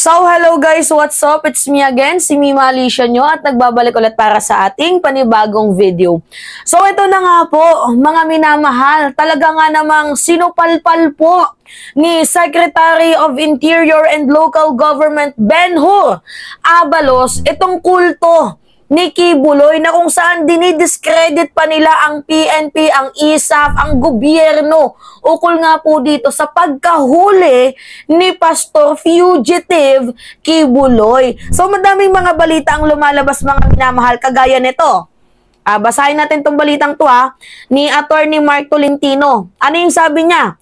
So, hello guys, what's up? It's me again, si Mima Alicia nyo at nagbabalik ulit para sa ating panibagong video. So, ito na nga po, mga minamahal, talaga nga namang sinupalpal po ni Secretary of Interior and Local Government Benhur Abalos itong kulto ni Kibuloy na kung saan dinidiscredit pa nila ang PNP, ang ISAF, ang gobyerno ukol nga po dito sa pagkahuli ni Pastor Fugitive Kibuloy. So madaming mga balita ang lumalabas mga minamahal kagaya nito. Basahin natin tong balitang to ni Attorney Mark Tolentino. Ano yung sabi niya?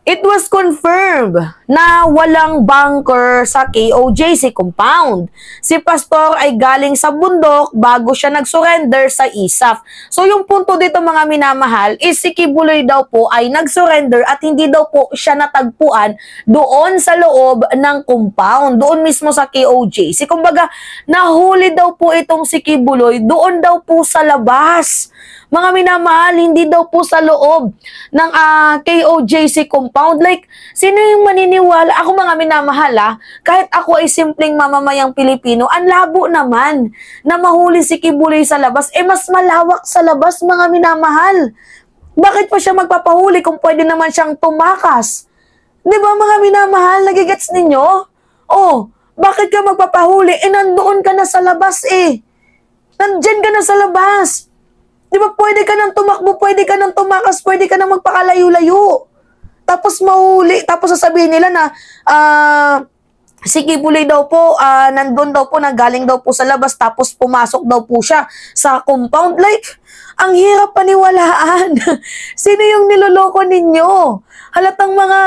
It was confirmed na walang bunker sa KOJC compound. Si Pastor ay galing sa bundok bago siya nag-surrender sa ISAF. So yung punto dito mga minamahal is si Kibuloy daw po ay nag-surrender at hindi daw po siya natagpuan doon sa loob ng compound, doon mismo sa KOJC. Kumbaga, nahuli daw po itong si Kibuloy doon daw po sa labas. Mga minamahal, hindi daw po sa loob ng KOJC compound. Like, sino yung maniniwala? Ako mga minamahal kahit ako ay simpleng mamamayang Pilipino, ang labo naman na mahuli si Kibuloy sa labas. Mas malawak sa labas mga minamahal. Bakit pa siya magpapahuli kung pwede naman siyang tumakas? Di ba mga minamahal, nagigets ninyo? Bakit ka magpapahuli? Nandoon ka na sa labas Nandyan ka na sa labas. Di ba pwede ka nang tumakbo, pwede ka nang tumakas, pwede ka nang magpakalayo-layo. Tapos mahuli, tapos sasabihin nila na si Kibuloy daw po, nandun daw po, nanggaling daw po sa labas, tapos pumasok daw po siya sa compound. Like, ang hirap paniwalaan. Sino yung niloloko ninyo? Halatang mga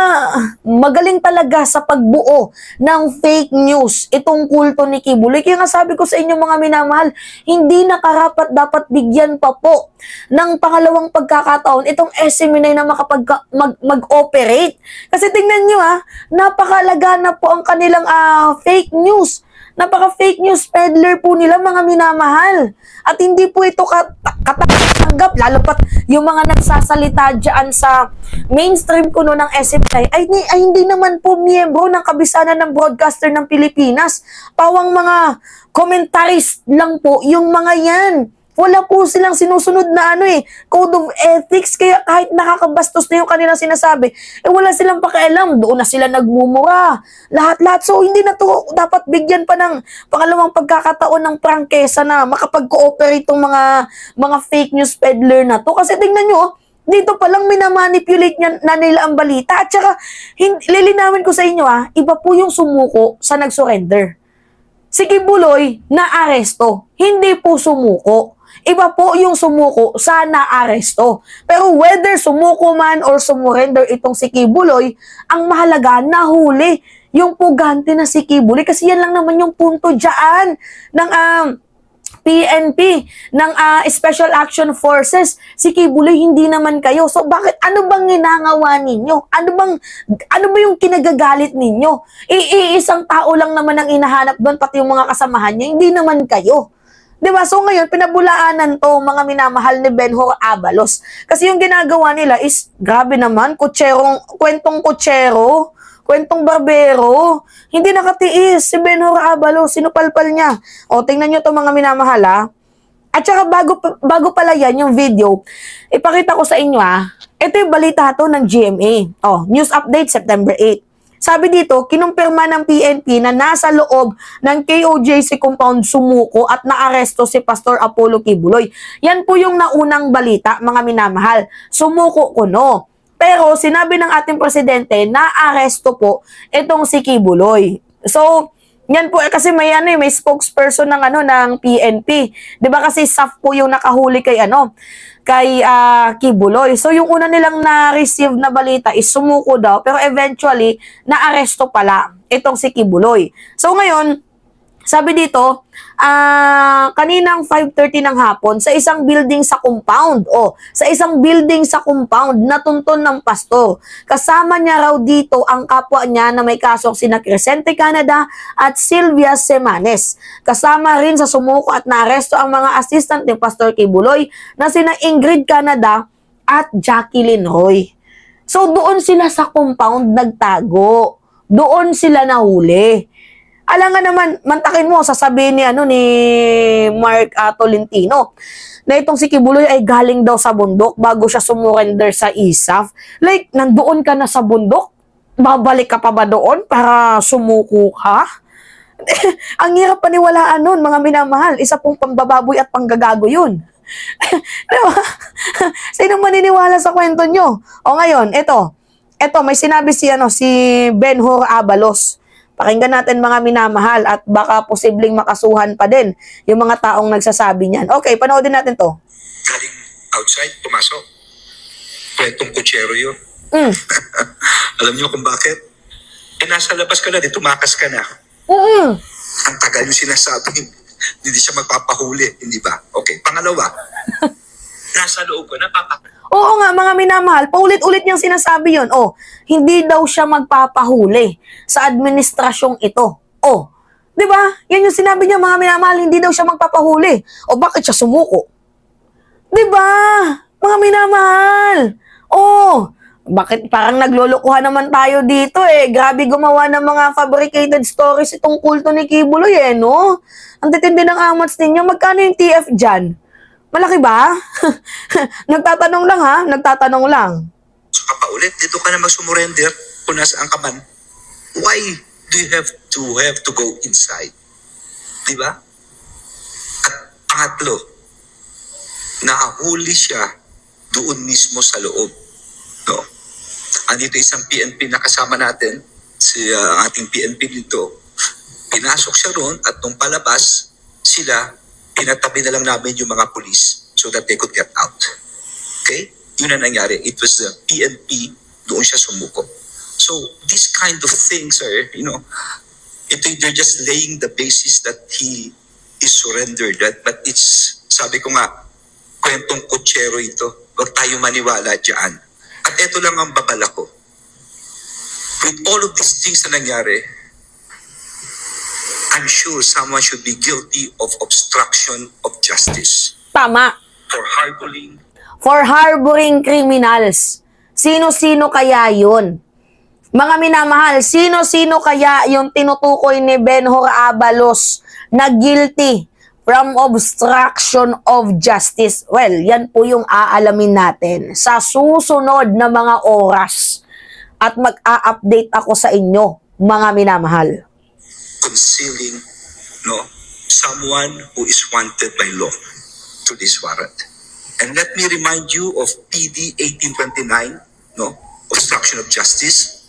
magaling talaga sa pagbuo ng fake news itong kulto ni Kibuloy. Kaya nga sabi ko sa inyo mga minamahal, hindi nakarapat dapat bigyan pa po ng pangalawang pagkakataon itong SMNI na mag-operate. Kasi tingnan nyo napakalaga na po ang kanilang fake news. Napaka-fake news peddler po nila mga minamahal. At hindi po ito katatanggap, lalo pat yung mga nagsasalita dyan sa mainstream kuno ng SMNI ay hindi naman po miyembro ng kabisanan ng broadcaster ng Pilipinas. Pawang mga commentaries lang po yung mga yan. Wala po silang sinusunod na code of ethics, kaya kahit nakakabastos na yung kanilang sinasabi, wala silang pakialam, doon na sila nagmumura. Lahat-lahat. So, hindi na to dapat bigyan pa ng pangalawang pagkakataon ng prangkesa na makapag-cooperate itong mga fake news peddler na to. Kasi tingnan nyo, dito palang minamanipulate na nila ang balita. At saka, lilinawin ko sa inyo iba po yung sumuko sa nag-surrender. Si Kibuloy na aresto, hindi po sumuko. Iba po yung sumuko sa naaresto. Pero whether sumuko man or sumurrender itong si Kibuloy, ang mahalaga nahuli yung pugante na si Kibuloy. Kasi yan lang naman yung punto dyan ng PNP, ng Special Action Forces. Si Kibuloy, hindi naman kayo. So bakit, ano bang ginagawa ninyo? Ano ba yung kinagagalit ninyo? Iisang tao lang naman ang inahanap doon, pati yung mga kasamahan niya, hindi naman kayo. Diba? So ngayon, pinabulaanan to mga minamahal ni Benhur Abalos. Kasi yung ginagawa nila is, grabe naman, kwentong kutsero, kwentong barbero. Hindi nakatiis si Benhur Abalos, sinupalpal niya. Tingnan nyo to mga minamahal At saka bago pala yan yung video, ipakita ko sa inyo ito yung balita to ng GMA. News update September 8. Sabi dito, kinumpirma ng PNP na nasa loob ng KOJC compound sumuko at naaresto si Pastor Apollo Kibuloy. Yan po yung naunang balita, mga minamahal. Sumuko kuno. Pero sinabi ng ating presidente na aresto po itong si Kibuloy. So, yan po kasi may spokesperson ng PNP. 'Di ba kasi SAF po yung nakahuli kay Kibuloy. So yung una nilang na-receive na balita is sumuko daw, pero eventually naaresto pala itong si Kibuloy. So ngayon, sabi dito, kaninang 5:30 ng hapon sa isang building sa compound. Sa isang building sa compound natunton ng pastor. Kasama niya raw dito ang kapwa niya na may kasong sina Crescente Canada at Sylvia Semanes. Kasama rin sa sumuko at naaresto ang mga assistant ni Pastor Kibuloy na sina Ingrid Canada at Jacqueline Roy. So doon sila sa compound nagtago. Doon sila nahuli. Alangan naman, mantakin mo, sasabihin ni Mark Tolentino na itong si Kibuloy ay galing daw sa bundok bago siya sumurrender sa ISAF. Like, nandoon ka na sa bundok? Babalik ka pa ba doon para sumuko ka? Ang hirap paniwalaan nun, mga minamahal. Isa pong pambababoy at panggagago yun. Diba? Sino maniniwala sa kwento nyo? O ngayon, ito, may sinabi si Ben-Hur Abalos. Pakinggan natin mga minamahal at baka posibleng makasuhan pa din yung mga taong nagsasabi niyan. Okay, panoodin natin to. Galing outside, pumasok. Kwentong kutsero yun. Alam niyo kung bakit? Nasa labas ka na, tumakas ka na. Ang tagal yung sinasabi, hindi siya magpapahuli, hindi ba? Okay, pangalawa, nasa loob ko, Oo nga, mga minamahal, paulit-ulit niyang sinasabi yun. Hindi daw siya magpapahuli sa administrasyong ito. Di ba? Yan yung sinabi niya, mga minamahal, hindi daw siya magpapahuli. Bakit siya sumuko? Di ba? Mga minamahal. Bakit parang naglolokohan naman tayo dito Grabe gumawa ng mga fabricated stories itong kulto ni Kibuloy no? Ang titindi ng amats ninyo. Magkano yung TF dyan? Malaki ba? Nagtatanong lang ha? Nagtatanong lang. So kapaulit, dito ka na mag-surrender kung nasaan ka man. Why do you have to go inside? Diba? At pangatlo, nahuli siya doon mismo sa loob. No? Andito isang PNP na kasama natin, si ating PNP dito. Pinasok siya roon at nung palabas, sila, pinatabi na lang namin yung mga police so that they could get out. Okay? Yun ang nangyari. It was the PNP, doon siya sumuko. So, these kind of things are, they're just laying the basis that he is surrendered. But it's, sabi ko nga, kwentong kutsero ito. Huwag tayo maniwala dyan. At ito lang ang babala ko. With all of these things na nangyari, I'm sure someone should be guilty of obstruction of justice. Tama. For harboring criminals. Sino-sino kaya yun? Mga minamahal, sino-sino kaya yung tinutukoy ni Ben-Hur Abalos na guilty from obstruction of justice? Well, yan po yung aalamin natin sa susunod na mga oras. At mag-a-update ako sa inyo, mga minamahal. Concealing someone who is wanted by law to this warrant. And let me remind you of PD 1829, obstruction of justice.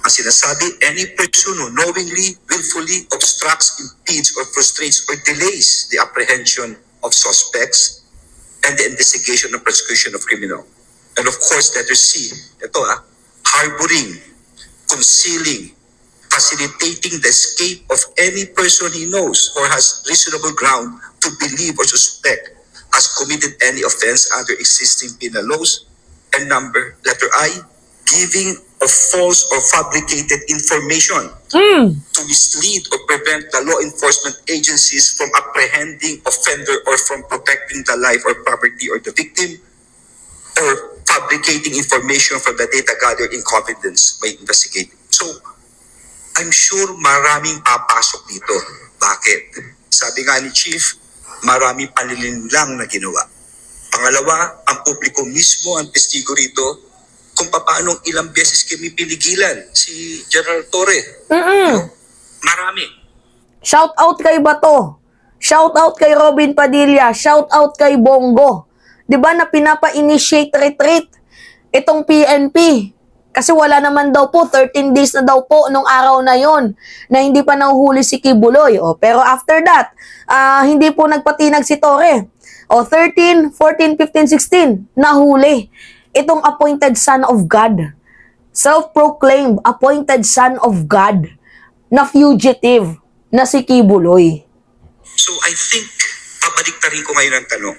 Ang sinasabi, any person who knowingly, willfully obstructs, impedes, or frustrates or delays the apprehension of suspects and the investigation and prosecution of criminal. And of course, letter C, ito harboring, concealing, facilitating the escape of any person he knows or has reasonable ground to believe or suspect has committed any offense under existing penal laws. And letter I, giving of false or fabricated information to mislead or prevent the law enforcement agencies from apprehending offender or from protecting the life or property or the victim, or fabricating information from the data gathered in confidence by investigating. So, I'm sure maraming papasok dito. Bakit? Sabi nga ni Chief, maraming panlilinlang na ginawa. Pangalawa, ang publiko mismo ang testigo rito kung paano ilang beses kami pinigilan si General Torre. Marami. Shout out kay Bato. Shout out kay Robin Padilla. Shout out kay Bongo. 'Di ba na pinapa-initiate retreat itong PNP? Kasi wala naman daw po, 13 days na daw po nung araw na yon na hindi pa nahuhuli si Kibuloy. Pero after that, hindi po nagpatinag si Torre. 13, 14, 15, 16, nahuli. Itong appointed son of God. Self-proclaimed appointed son of God na fugitive na si Kibuloy. So I think, pabaliktarin ko ngayon ang tanong.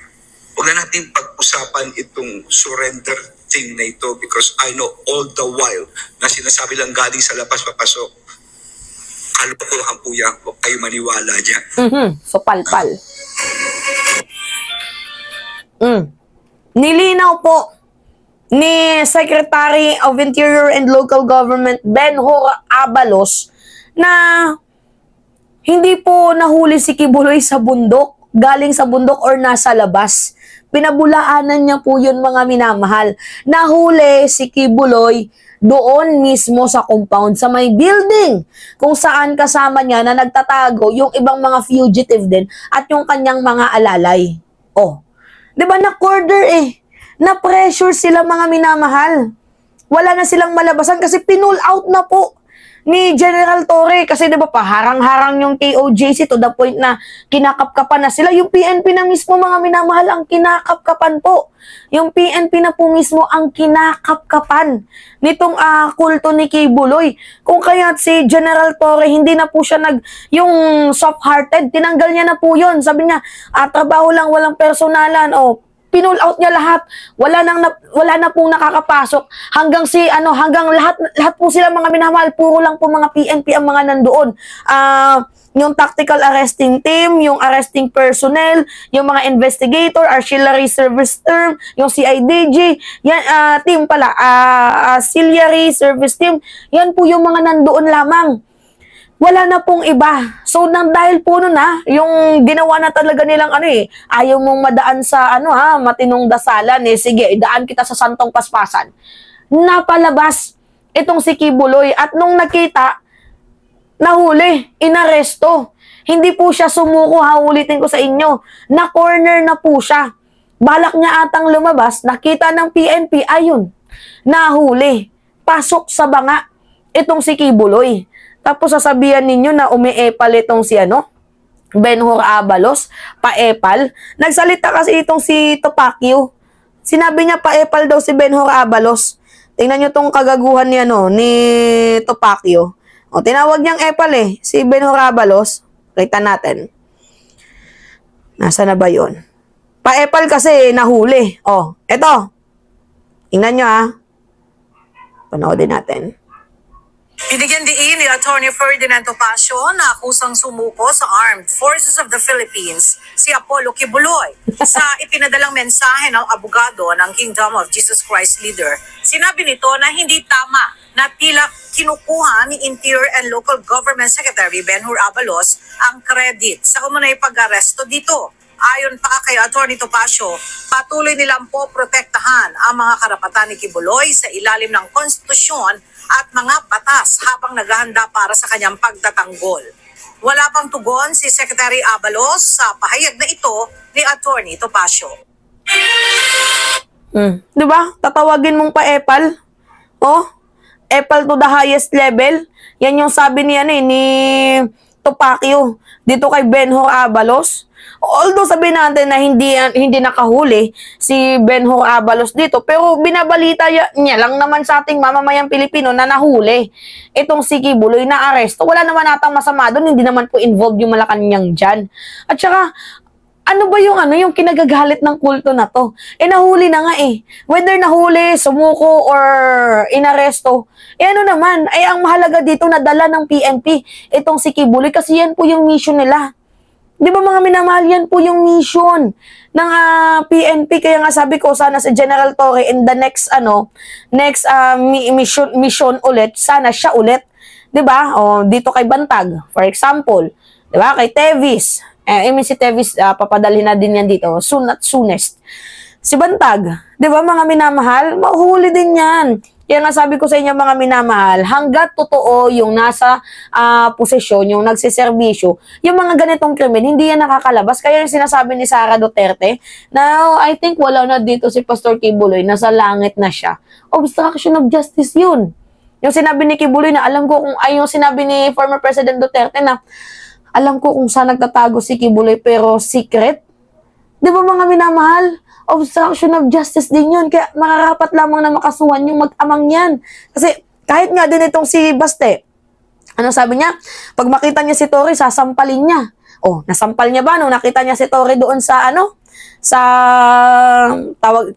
Huwag na natin pag-usapan itong surrender thing na ito because I know all the while na sinasabi lang galing sa labas papasok. Kalokohan po yan. Huwag kayo maniwala dyan. So palpal. Nilinaw po ni Secretary of Interior and Local Government Ben-Hur Abalos na Hindi po nahuli si Kibuloy sa bundok, galing sa bundok or nasa labas. Pinabulaanan niya po yun, mga minamahal. Nahuli si Kibuloy doon mismo sa compound, sa may building, kung saan kasama niya na nagtatago yung ibang mga fugitive din at yung kanyang mga alalay. Oh, di ba na-corner na-pressure sila, mga minamahal. Wala na silang malabasan kasi pinull out na po ni General Torre. Kasi diba paharang-harang yung KOJC to the point na kinakapkapan na sila. Yung PNP na mismo, mga minamahal, ang kinakapkapan po. Yung PNP na po mismo ang kinakapkapan nitong kulto ni Kibuloy. Kung kaya si General Torre, hindi na po siya yung soft-hearted, tinanggal niya na po yun. Sabi niya, trabaho lang, walang personalan. O, pinull out niya lahat. Wala na pong nakakapasok. Hanggang lahat po sila, mga minamahal, puro lang po mga PNP ang mga nandoon. Yung tactical arresting team, yung arresting personnel, yung mga investigator, auxiliary service team, yung CIDG, yan, team pala, auxiliary service team, yan po yung mga nandoon lamang. Wala na pong iba. So, dahil po nun yung ginawa na talaga nilang ayaw mong madaan sa matinong dasalan, sige, idaan kita sa santong paspasan. Napalabas itong si Kibuloy at nung nakita, nahuli, inaresto. Hindi po siya sumuko, ulitin ko sa inyo. Na-corner na po siya. Balak niya atang lumabas, nakita ng PNP, ayun, nahuli. Pasok sa banga itong si Kibuloy. Tapos sasabihan ninyo na umiepal itong si Benhur Abalos, paepal. Nagsalita kasi itong si Topacio. Sinabi niya paepal daw si Benhur Abalos. Tingnan niyo tong kagaguhan ni ni Topacio. O, tinawag niyang epal si Benhur Abalos. Kita natin. Nasa na ba yun? Paepal kasi nahuli. O, eto. Tingnan niyo Panoodin natin. Binigyan diin ni Atty. Ferdinand Topacio na akusang sumuko sa Armed Forces of the Philippines si Apollo Kibuloy. Sa ipinadalang mensahe ng abogado ng Kingdom of Jesus Christ leader, sinabi nito na hindi tama na tila kinukuha ni Interior and Local Government Secretary Benhur Abalos ang credit sa umunay pag-aresto dito. Ayon pa kay Atty. Topacio, patuloy nilang po protektahan ang mga karapatan ni Kibuloy sa ilalim ng konstitusyon at mga batas habang naghahanda para sa kanyang pagtatanggol. Wala pang tugon si Secretary Abalos sa pahayag na ito ni Atty. Topacio. Diba? Tatawagin mong pa-epal? Epal to the highest level. Yan yung sabi ni Topacio dito kay Benhur Abalos. Although sabihin natin na hindi nakahuli si Benhur Abalos dito, pero binabalita niya lang naman sa ating mamamayang Pilipino na nahuli itong si Kibuloy na aresto. Wala naman natang masama doon, hindi naman po involved yung Malacanang dyan. At saka, ano ba yung kinagagalit ng kulto na to? Nahuli na nga Whether nahuli, sumuko, or inaresto, naman, ang mahalaga dito nadala ng PNP itong si Kibuloy kasi yan po yung mission nila. Di ba, mga minamahal, yan po yung mission ng PNP. Kaya nga sabi ko, sana si General Torre in the next mission ulit, sana siya ulit. Di ba? Dito kay Bantag, for example. Di ba? Kay Tevis. Si Tevis, papadali na din yan dito. Soon at soonest. Si Bantag, di ba, mga minamahal, mahuli din yan. Kaya nga sabi ko sa inyo, mga minamahal, hanggat totoo yung nasa posisyon, yung nagsiservisyo, yung mga ganitong krimen, hindi yan nakakalabas. Kaya yung sinasabi ni Sara Duterte, na I think wala na dito si Pastor Kibuloy, nasa langit na siya. Obstruction of justice yun. Yung sinabi ni Kibuloy na alam ko yung sinabi ni former President Duterte na alam ko kung saan nagtatago si Kibuloy pero secret. Di ba, mga minamahal? Obstruction of justice din yun. Kaya makarapat lamang na makasuhan yung mag-amang yan. Kasi kahit nga din itong si Baste, sabi niya? Pag makita niya si Torre, sasampalin niya. Nasampal niya ba nung nakita niya si Torre doon sa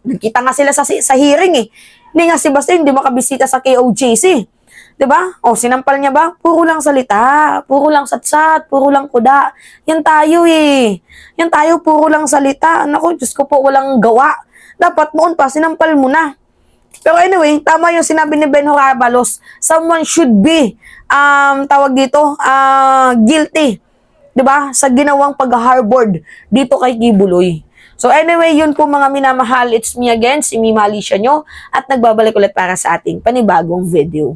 nakita nga sila sa hearing Hindi nga si Baste, hindi makabisita sa KOJC. Diba? Sinampal niya ba? Puro lang salita, puro lang satsat, puro lang kuda. Yan tayo Yan tayo, puro lang salita. Naku, Diyos ko po, walang gawa. Dapat noon pa, sinampal mo na. Pero anyway, tama yung sinabi ni Benhur Abalos. Someone should be, guilty 'di ba, sa ginawang pag-harbord dito kay Kibuloy. So anyway, yun po mga minamahal, it's me again, si Mima Alicia nyo, at nagbabalik ulit para sa ating panibagong video.